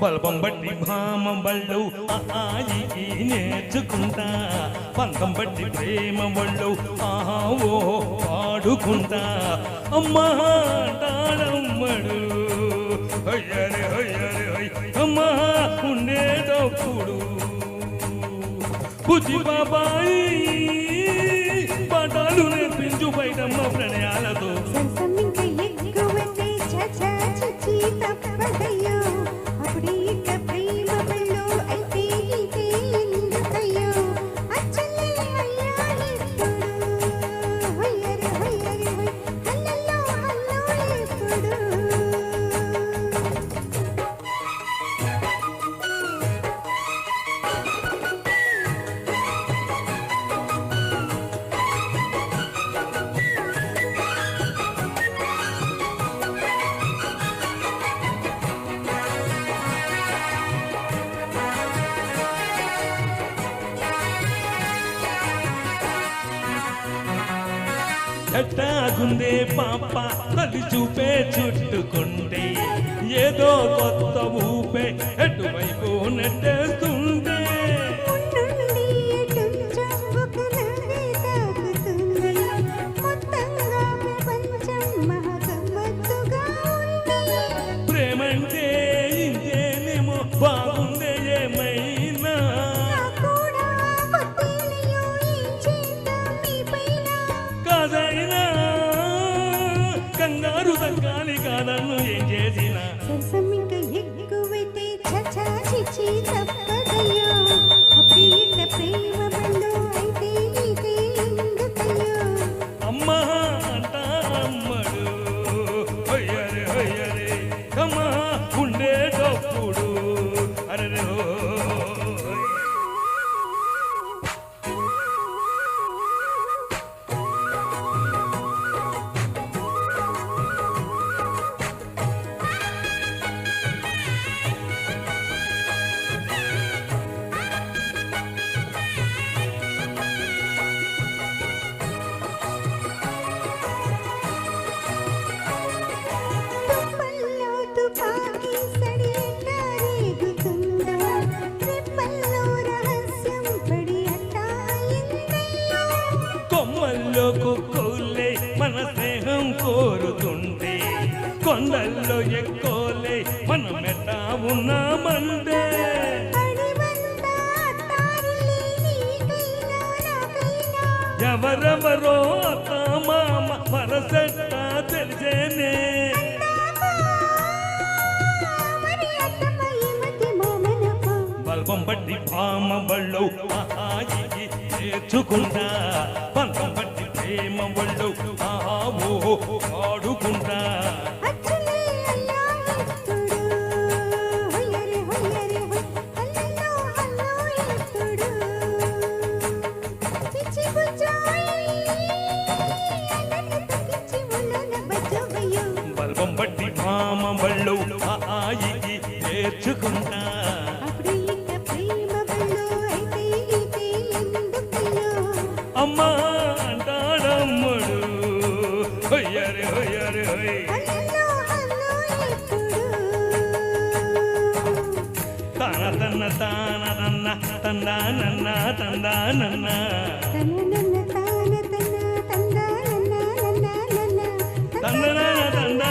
బల్బం బట్టి భామ బళ్ళు ఆయి నేర్చుకుంటా పంతం బట్టి ప్రేమ బళ్ళు ఆహా ఓ పాడుకుంటా అమ్మా తాడమ్మడు అయ్యరే అయ్యరే అమ్మా ఉండేటప్పుడు బుజ్జి బాబాయి పాఠాలు నేర్పించు బయటమ్మ ప్రణయాలతో ఎట్టాగుందే పాప తల్లి చూపే చుట్టుకుంటే ఏదో కొత్త ఊపే ఎటువైపు నెట్టేస్తుంటే ప్రేమంటే ఇంతేనేమో బాగుందే ఏమైనా కాదైనా కంగారు తగ్గాలి కాదన్ను ఏం చేసినా అమ్మా అంటారమ్మడు అయ్యరే అయ్యరే అమ్మా ఉండేటప్పుడు అరే కొమ్మల్లోకొల్లే మన స్నేహం కోరుతుంటే కొండల్లో ఎక్కువలే మనం ఎట్టా ఉన్నామంటే ఎవరెవరో మామ మనసెట్టా తెలిసేనే బల్బం బట్టి భామ బళ్ళు ఆయి నేర్చుకుంటా పంతం బట్టి ప్రేమ బళ్ళు ఆహా ఓ పాడుకుంటా బల్బం బట్టి భామ బళ్ళు ఆయి నేర్చుకుంటా అమ్మా అంటాడమ్మడు అయ్యరే అయ్యరే తాన తన్న తాన నన్న తందా నన్న తందా నన్న తందన తందా